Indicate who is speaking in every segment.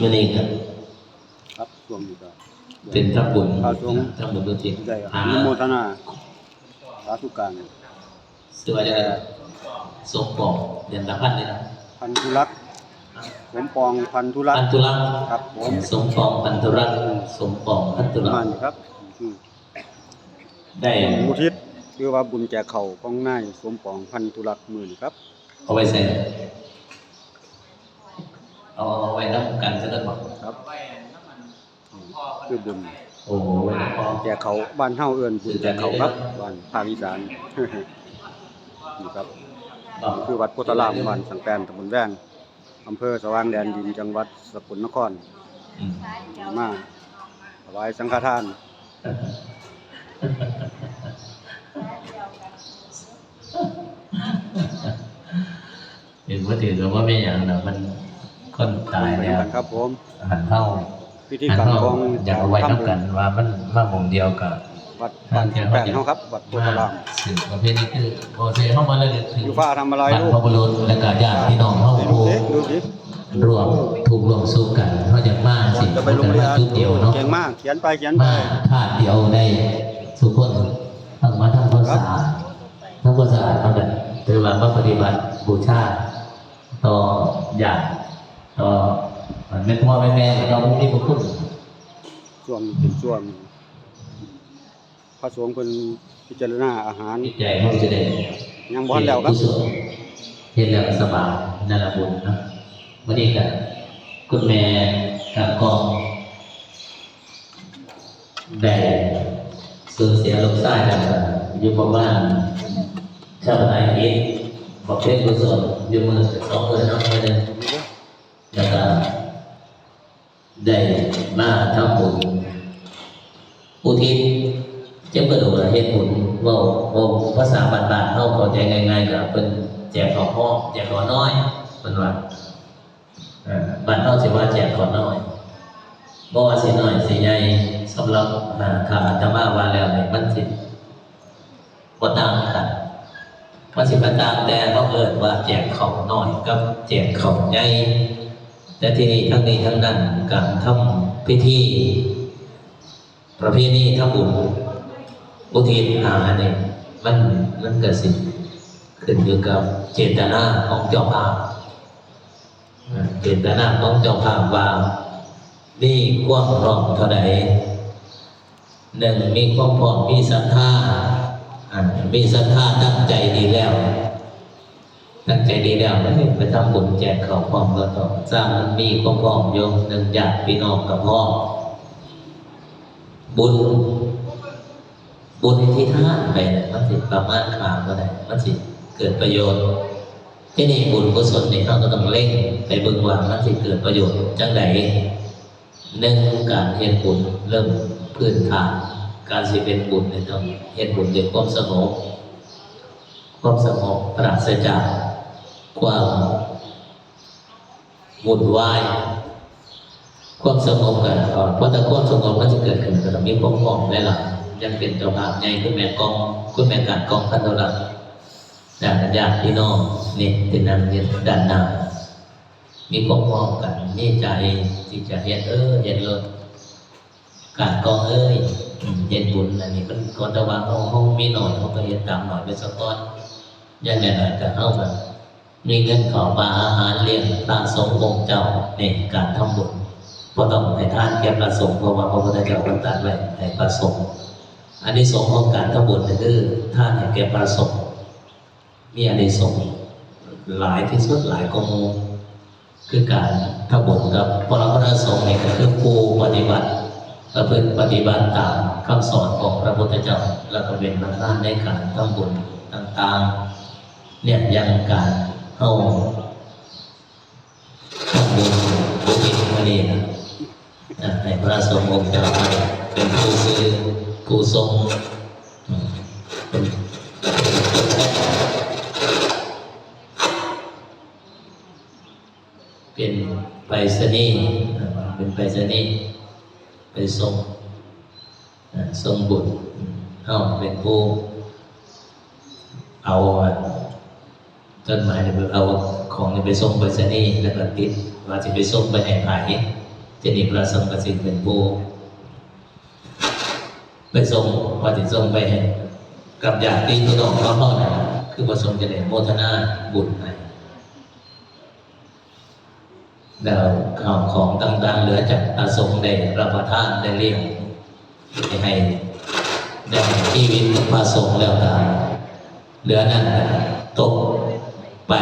Speaker 1: มื่อนี้ครับ
Speaker 2: ครับช่วงนี้ก็
Speaker 1: เป็นทับบุญ
Speaker 2: ข้าวช่วง
Speaker 1: ทับบุญดุทิศ
Speaker 2: ได้อนุโมทนาสาธุการ
Speaker 1: สวัสดีสมปองเดือนละพันเลยนะ
Speaker 2: พันธุรักษ์สมปองพันธุรัก
Speaker 1: พัน
Speaker 2: ษ์
Speaker 1: ธุรักษ์
Speaker 2: ครับผม
Speaker 1: สมปองพันธุรักษ์สมปองพันธุรัก
Speaker 2: ประมาณ
Speaker 1: ษ์
Speaker 2: นี้ครับ
Speaker 1: ได้
Speaker 2: บุญทิศหรือว่าบุญแจกเขาของนายสมปองพันธุรักษ์มื้อนี้ครับ
Speaker 1: เอาไว้ใส่เอาไว้น้ำกันจะได้บอก
Speaker 2: ครับคือบุญ
Speaker 1: โอ้โหไว้น้ำพอ
Speaker 2: แจกเขาบ้านเฮาเอิ้นบุญแจกเขาครับบ้านภาคอีสานนี่ครับนี่คือวัดโพธารามบ้านสังแปนตำบลแว้งอำเภอสว่างแดนดินจังหวัดสกลนครมาถวายสังฆทาน
Speaker 1: เห็นว่าถือว่าไม่อย่างเนาะมันคนตายแล้ว
Speaker 2: ครับผม
Speaker 1: หันเข้า
Speaker 2: พิธีกรรมของ
Speaker 1: อยากเอาไว้น้ำกันว่ามันมาหม่องเดียวกับ
Speaker 2: วัดบ้านแปลงเฮาครับวัดโพธาราม
Speaker 1: สื่อประเภทนี้คือโอเคเข้ามาเลยถือ
Speaker 2: อยู่ฟ้าทำอะไรลูก
Speaker 1: พระบุรุษและก็ญาติพี่น้องเฮาผู้รวมถูกรวมสู้กันเฮาจะมาสิ
Speaker 2: จะไปโรงเรียน
Speaker 1: จุดเดียวเนาะ
Speaker 2: เก่งมากเขียนไป
Speaker 1: มาธาตุเดียวได้ทุกคนทั้งมาทั้งภาษาทั้งภาษาเท่านั้นถือว่ามาปฏิบัติบูชาต่อญาติต่อแม่พ่อแม่เราผู้มีพระคุณ
Speaker 2: ช่วงเป็นช่วงพระสงฆ์เพิ่นพิจารณาอาหาร
Speaker 1: ใจเฮาจะได้
Speaker 2: ยังบ่ทันแล้วครับ
Speaker 1: เฮ็ดแล้วสบายนั่นล่ะบุญนะวันนี้ก็คุณแม่กับกองได้สูญเสียลูกชายแล้วอยู่ประมาณชาวไทยนี้บอกเล่นกุศลอยู่มือ2 มื้อเนาะมื้อนึงแล้วก็ได้มาทำบุญอุทิศเจ้าประดูเฮ็ดบุญเว้าภาษาบ้านๆเฮาเข้าใจง่ายๆก็เพิ่นแจกของพ่อแจกของน้อยเพิ่นว่าบ้านเฮาสิว่าแจกของน้อยบ่ว่าสิน้อยสิใหญ่สำหรับถ้าอาตมาว่าแล้วนี่มันสิบ่ต่างกันมันสิบ่ต่างแต่เฮาเอิ้นว่าแจกของน้อยกับแจกของใหญ่แต่ที่นี่ทั้งนี้ทั้งนั้นการทำพิธีประเพณีทำบุญอุทิศหาเนี่ยมันเกิดสิ่งขึ้นอยู่กับเจตนาของเจ้าภาพเจตนาของเจ้าภาพว่ามีความพร้อมเท่าใดหนึ่งมีความพร้อมมีศรัทธาตั้งใจดีแล้วตั้งใจดีแล้วไปทำบุญแจกของพร้อมแล้วต่อสร้างมันมีความพร้อมโยมหนึ่งญาติพี่น้องกับพ่อบุญที่ท่านไปเนี่ยมันสิประมาณขามก็ได้มันสิเกิดประโยชน์ที่นี่บุญกุศลนี่เราก็ต้องเล่งไปเบิ่งว่ามันสิเกิดประโยชน์จังใดหนึ่งการเฮ็ดบุญเริ่มพื้นฐานการสิเป็นบุญเนี่ยต้องเฮ็ดบุญด้วยความสงบปราศจากความวุ่นวายความสงบกันเพราะถ้าความสงบมันจะเกิดขึ้นก็ต้องมีความพร้อมได้ล่ะยังเป็นเจ้าภาพใหญ่คุณแม่การกองพันธุรักษ์ญาติพี่น้องนี่เป็นนางเรียนด้านหน้ามีความพร้อมกันมีใจที่จะเฮ็ดเฮ็ดเลยการกองเฮ็ดบุญอันนี้มันก่อนแต่ว่าเฮามีหน่อยเฮาก็เฮ็ดตามหน่อยไปสักก้อนอย่างน้อยก็เฮาแบบมีเงินเข้ามาอาหารเลี้ยงพระสงฆ์องค์เจ้าในการทำบุญบ่ต้องให้ทานแก่พระสงฆ์เพราะว่าพระพุทธเจ้าตรัสไว้ให้พระสงฆ์อานิสงส์ของการทำบุญคือทานให้แก่พระสงฆ์มีอานิสงส์หลายที่สุดหลายกว่าหมู่คือการทำบุญกับพระพุทธสงฆ์นี่ก็คือผู้ปฏิบัติประพฤติปฏิบัติตามคำสอนของพระพุทธเจ้าแล้วก็เป็นประธานในการทำบุญต่างๆเนี่ยยังการเข้าทำบุญอุทิศมานี่นะให้พระสงฆ์องค์เจ้าเป็นผู้ซื้อผู้ทรงเป็นไปรษณีย์ไปส่งบุญเอาเป็นผู้เอาจดหมายเอาของไปส่งไปรษณีย์แล้วก็ติดว่าจะไปส่งไปให้ไผ จะนี่พระสงฆ์ก็สิเป็นผู้ไปส่งว่าจะส่งไปให้กับญาติพี่น้องเขาเท่านั้นคือประสงค์จะได้โมทนาบุญให้แล้วข่าวของต่างๆเหลือจากอาสงฆ์ได้รับประทานได้เลี้ยงให้ได้ชีวิตพระสงฆ์แล้วกันเหลือนั้นตกไป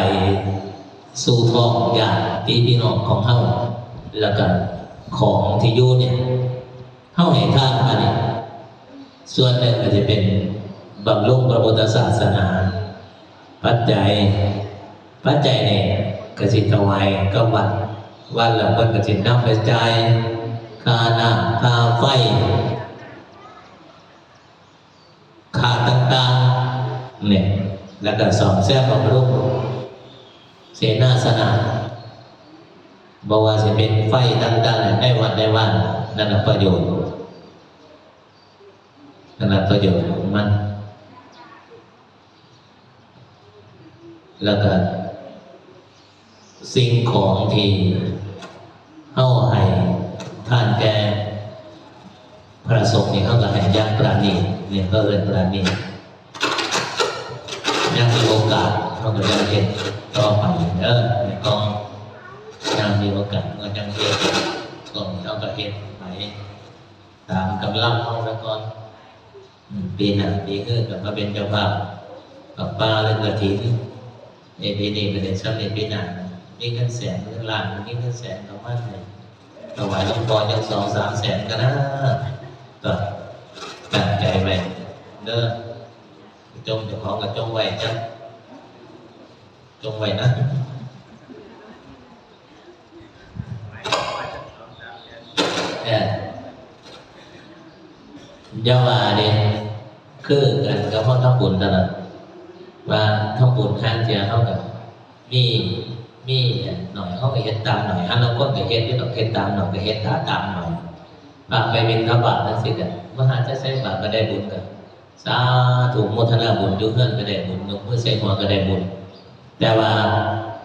Speaker 1: สู่ท้องญาติพี่น้องของเฮาแล้วก็ของที่อยู่เนี่ยเฮาให้ทานมาเนี่ยส่วนหนึ่งอาจจะเป็นบำรุงพระพุทธศาสนาปัจจัยเนี่ยกสิถวายก็วันละเพิ่นก็สินำไปจ่ายค่าน้ำค่าไฟค่าต่างๆเนี่ยแล้วก็ซ่อมแซมบำรุงเสนาสนะบอกว่าจะเป็นไฟต่างๆในวัดในวันนั่นประโยชน์ของมันแล้วก็สิ่งของที่เฮาให้ท่านแก่พระสงฆ์นี่เฮาก็ให้อย่างปราณีเนี่ยก็เอิ้นปราณียังมีโอกาสเฮาก็ยังเฮ็ดต่อไปในกองยังมีโอกาสก็ยังเฮ็ดก็เฮาก็เฮ็ดไปตามกำลังเฮาแล้วก่อนปีหน้าปีอื่นก็มาเป็นเจ้าภาพกับป้าและกระถิ่นปีนี้ก็ได้สำเร็จปีหน้ามีเงินแสนเงินล้านมีเงินแสนประมาณนี้ถวายหลวงพ่อยัง2-3 แสนก็นะก็ตั้งใจไว้เด้อจงเจ้าของก็จงไว้จังจงไว้นะยาวาเนี่ยคือกันกับพ่อทำบุญตลอดว่าทำบุญข้างเสียเท่ากับมีหน่อยเขาก็เฮ็ดตามหน่อยอันเราก็เฮ็ดที่ต้องเฮ็ดตามหน่อยก็เฮ็ดตามหน่อยไปบิณฑบาตนั่นสิกันมหาจะใช้บาตรก็ได้บุญกันสาธุโมทนาบุญยุ่งเงินก็ได้บุญยกมือใส่หัวก็ได้บุญแต่ว่า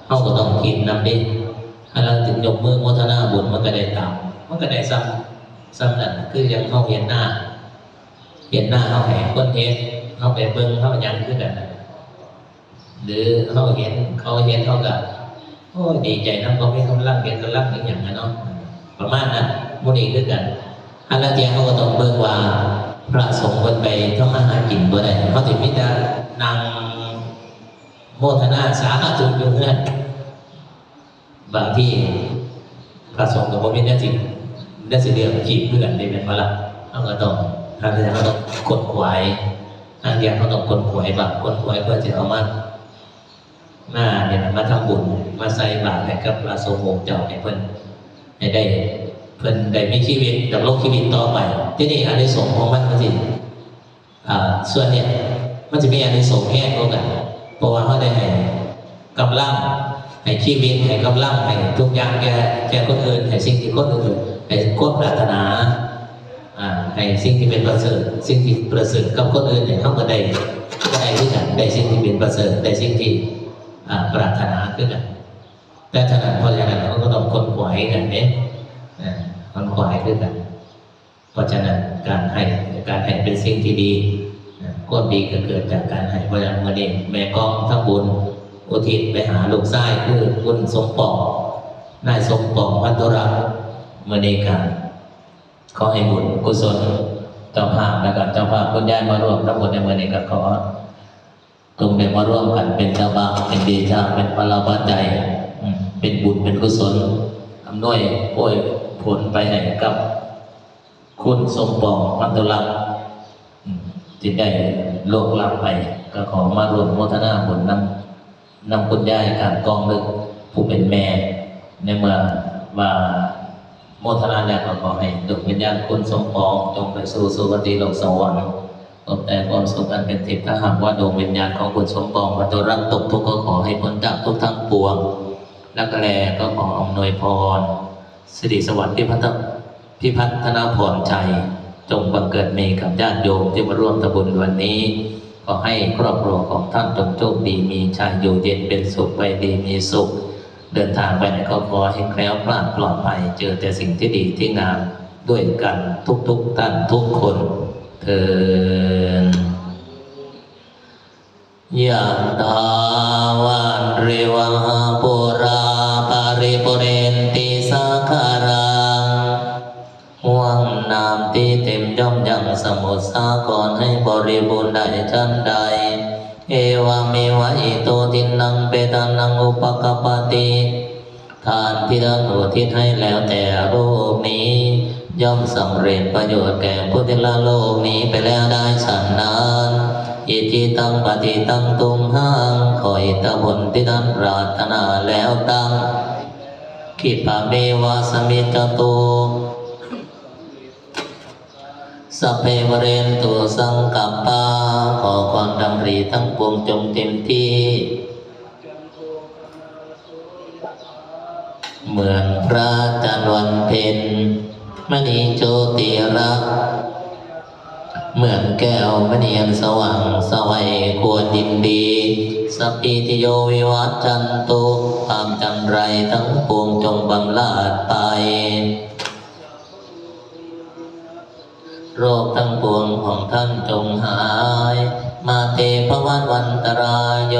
Speaker 1: เขาก็ต้องคิดนำดิถ้าเราถึงยกมือโมทนาบุญมันก็ได้ตามมันก็ได้ซ้ำนั่นคือยังเขาเห็นหน้าเขาแห่คนเห็นเขาไปเบิ่งเขายังคือกันหรือเขาเห็นเขากับโอ้ดีใจนะเขาไม่กำลังเห็นกำลังอย่างนั้นเนาะประมาณนั้นมุนีคือกันอันนั้นเดียวเขาก็ต้องเบิ่งว่าพระสงฆ์คนไปทำมาหากินบ่ได้เขาถึงมิจะนั่งโมทนาสาธุอยู่เพื่อนบางที่พระสงฆ์กับพระมิตรจริงได้เสียขีดเพื่อนได้เป็นเวลาเขาก็ต้องทางเดียวเขาต้องกดขวายทางเดียวเขาต้องกดขวายแบบกดขวายเพื่อจะเอามาเนี่ยมาทำบุญมาใส่บาตรให้กับพระสงฆ์องค์เจ้าให้เพิ่นให้ได้เพิ่นได้มีชีวิตดำรงชีวิตต่อไปที่นี่อานิสงส์ของมันก็สิส่วนเนี่ยมันจะมีอานิสงส์แห้งกว่ากันเพราะว่าเขาได้ให้กำลังให้ชีวิตให้กำลังให้ทุกอย่างแก่คนอื่นให้สิ่งที่คนอื่นให้ควบปรารถนาให้สิ่งที่เป็นประเสริฐสิ่งที่ประเสริฐกับคนอื่นเนี่ยเขาก็ได้ที่กันได้สิ่งที่เป็นประเสริฐได้สิ่งที่ปรารถนาขึ้นกันแต่ฉะนั้นเพราะฉะนั้นเขาก็ต้องคนขวายกันเนี่ยคนขวายขึ้นกันเพราะฉะนั้นการให้เป็นสิ่งที่ดีก็ดีก็เกิดจากการให้เพราะฉะนั้นเมื่อเด็กแม่กองทั้งบุญอุทิศไปหาลูกชายคือคุณสมปองนายสมปองพัทรรัตน์เมื่อเด็กกันขอให้บุญกุศลเจ้าภาพและกับเจ้าภาพคุณยายมาร่วมทั้งหมดในเมื่อเด็กก็ขอตรงได้มาร่วมกันเป็นเจ้าบ่าวเป็นเดชะเป็นพลปัจจัยเป็นบุญเป็นกุศลอำนวยโปรยผลไปให้กับคุณสมปองพัทรรัตน์ที่ได้โลกลับไปก็ขอมาร่วมโมทนาบุญนำคุณยายการกองลึกผู้เป็นแม่ในเมื่อว่าโมทนาแล้วก็ขอให้ดวงวิญญาณคุณสมปองจงไปสู่สุคติโลกสวรรค์ตกแต่ความสุขอันเป็นทิพย์ถ้าหากว่าดวงวิญญาณของคุณสมปองพัทรรัตน์ตกทุกข์ก็ขอให้พ้นจากทุกทั้งปวงและก็แลก็ขออำนวยพรสิริสวัสดิ์พิพัฒนาพรชัยจงบังเกิดมีกับญาติโยมที่มาร่วมทำบุญวันนี้ขอให้ครอบครัวของท่านจงโชคดีมีชัยอยู่เย็นเป็นสุขไปดีมีสุข เดินทางไปไหนก็ขอให้แคล้วคลาดปลอดภัยเจอแต่สิ่งที่ดีที่งามด้วยกันทุกท่านทุกคนเถิดยะถาวาริวหาปุราปาริปุเรนติสาคารังห่วงน้ำที่เต็มย่อมยังสมุทรสาครให้บริบูรณ์ได้ชั้นใดเอวามิวะอิโตทินังเปตานังอุปกปปติทานที่ท่านอุทิศให้แล้วแต่โลกนี้ย่อมสำเร็จประโยชน์แก่ผู้ที่ละโลกนี้ไปแล้วได้ฉันนั้นอิจิตังปฏิตังตุมหังขออิทธิผลที่ท่านปรารถนาแล้วตั้งขิปะเมวะสมิจตุสัพเพวเรนตุสังกัปปะขอความดำริทั้งปวงจงเต็มที่เหมือนพระจันทร์วันเพ็ญมณีโจติรักเหมือนแก้วมณีอันสว่างสวัยควรยินดีสัพพิติโยวิวัชชันตุความจันไรทั้งปวงจงบำราดไปโรคทั้งปวงของท่านจงหายมาเตภวันตรายโย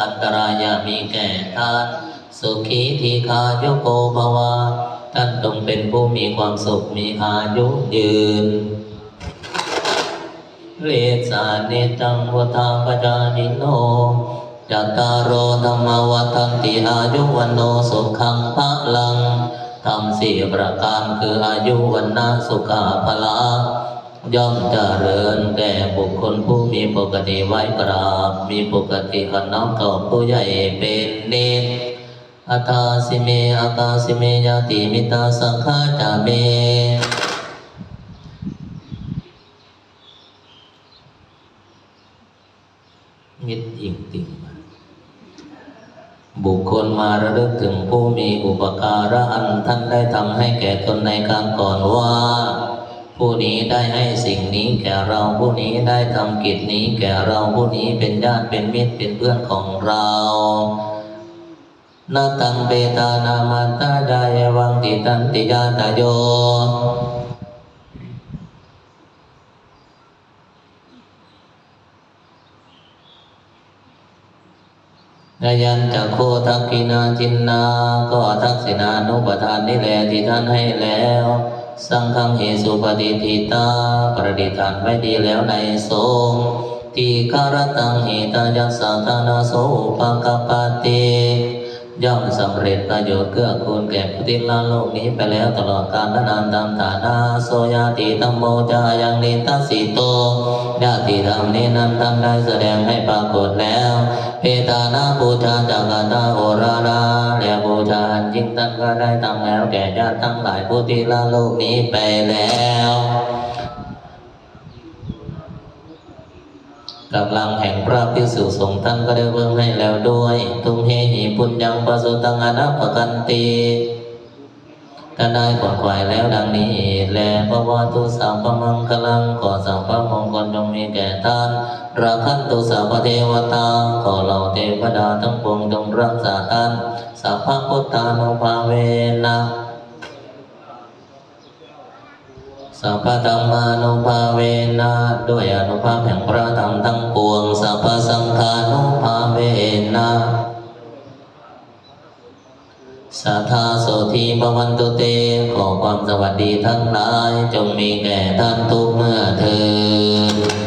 Speaker 1: อันตรายามีแก่ท่านสุขีทีคายุโกภวะท่านจงเป็นผู้มีความสุขมีอายุยืนเวสานิจังวุฒาปจานิโนจัตตารโอธรรมวัฏันติอายุวันโนสุขังพลังทำสี่ประการคืออายุวันนะสุขาภละย่อมเจริญแก่บุคคลผู้มีปกติไหว้กราบมีปกติอ่อนน้อมต่อผู้ใหญ่เป็นนิจอัตตาสิเมอากาสิเมยาติมิตาสังฆาจาเมมิตรอิ่มติ่มบุคคลมาระลึกถึงผู้มีอุปการะอันท่านได้ทำให้แก่ตนในการก่อนว่าผู้นี้ได้ให้สิ่งนี้แก่เราผู้นี้ได้ทำกิจนี้แก่เราผู้นี้เป็นญาติเป็นมิตรเป็นเพื่อนของเรานาตังเปตานามาตาจายวังติตันติยาตโยนายันจักโคทักกินาจินนาก็ทักษิณานุปทานนี่แหละที่ท่านให้แล้วสังฆังเหสุปฏิทิตาประดิษฐานไว้ดีแล้วในสงฆ์ทีฆารตังหิตายัสสะทานาโสอุปกปปติย่อมสำเร็จประโยชน์เกื้อกูลแก่ผู้ที่ละโลกนี้ไปแล้วตลอดกาลนานตามฐานะโสยาติธัมโมจายังนิทัสสิโตญาติธรรมนี้นั้นท่านได้แสดงให้ปรากฏแล้วเปตานาบูชาจักตาโอราราและบูชายิ่งท่านก็ได้ทำแล้วแก่ญาติทั้งหลายผู้ที่ละโลกนี้ไปแล้วกำลังแห่งพระภิกษุสงฆ์ท่านก็ได้เพิ่มให้แล้วด้วยทุมเหหิปุญญังปสุตังอนัปปกันติท่านได้ขวนขวายแล้วดังนี้แลพระวาทุสัพพมังคลังขอสัพพมงคลจงมีแก่ท่านราคันตุสัพพเทวตาขอเหล่าเทวดาทั้งปวงจงรักษาท่านสัพพพุทธานุภาเวนะสัพพธัมมานุภาเวนะด้วยอนุภาพแห่งพระธรรมทั้งปวงสัพพสังฆานุภาเวนะสัทธาโสธีภวันตุเตขอความสวัสดีทั้งหลายจงมีแก่ท่านทุกเมื่อเถิด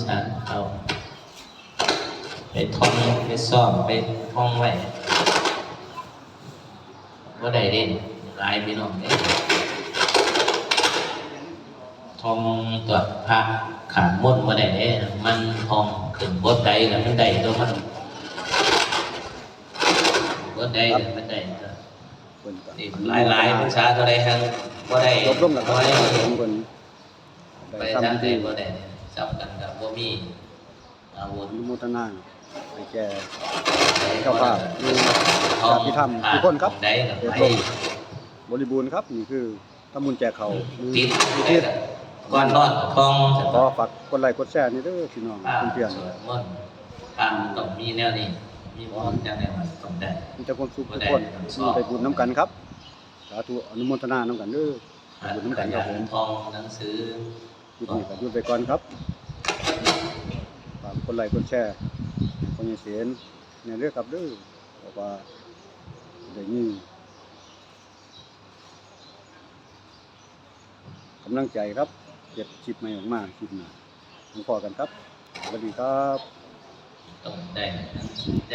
Speaker 1: ฉันเอาไปท่องไปซ่อมไปท่องไว้ก็ได้เด่นหลายพี่น้องเนี่ยท่องตัวพระขานมดมาได้เนี่ยมันท่องขึ้นบทใดแล้วมันได้ตัวมันบทใดแล้วมันได้ตัว
Speaker 2: เพิ่นก็
Speaker 1: นี่หลายภาษาเท่าไรทั้งก็ได้
Speaker 2: รวบรวมแล้วครับ
Speaker 1: ก็ได้
Speaker 2: ผมเพิ่น
Speaker 1: ไป
Speaker 2: ได้
Speaker 1: ทาง
Speaker 2: ทำ
Speaker 1: ใด
Speaker 2: ที่
Speaker 1: ก็ได้จับกันกับบ่มีอาวุธ
Speaker 2: อนุโมทนาให้แก่เจ้าภาพมี
Speaker 1: ท่อ
Speaker 2: ญาง ติธรรมทุกคนครับ
Speaker 1: ได้กับ
Speaker 2: เรียบ
Speaker 1: ไป
Speaker 2: ร้อยบริบูรณ์ครับนี่คือทำบุญแจกเขาว
Speaker 1: ติด
Speaker 2: อุ
Speaker 1: ได้
Speaker 2: ทิศ
Speaker 1: กับก้อนนอดทอง
Speaker 2: ขอฝากกดไลค์กดแชร์นี่เด้อพี่น้อง
Speaker 1: ป้า
Speaker 2: เพื่อน
Speaker 1: สวดมนต์ป้าต้องมีแนวนี้มีมนต์จังได๋มันต้องได้
Speaker 2: ๆมีแต่ความสุขทุกคนมีไปบุญน้ำกันครับสาธุอนุโมทนาน้ำกันเด้อไปบุญน้ำกันครับผม
Speaker 1: ทองหนังสือ
Speaker 2: คลิปนี้ก็หยุดไปก่อนครับฝากกดไลค์กดแชร์คนยังเสียนในเรื่องครับเด้อเพราะว่าได้มีกำลังใจครับเก็บคลิปใหม่ออกมาคลิปหน้าพอกันครับสวัสดีครับ
Speaker 1: ต้องได้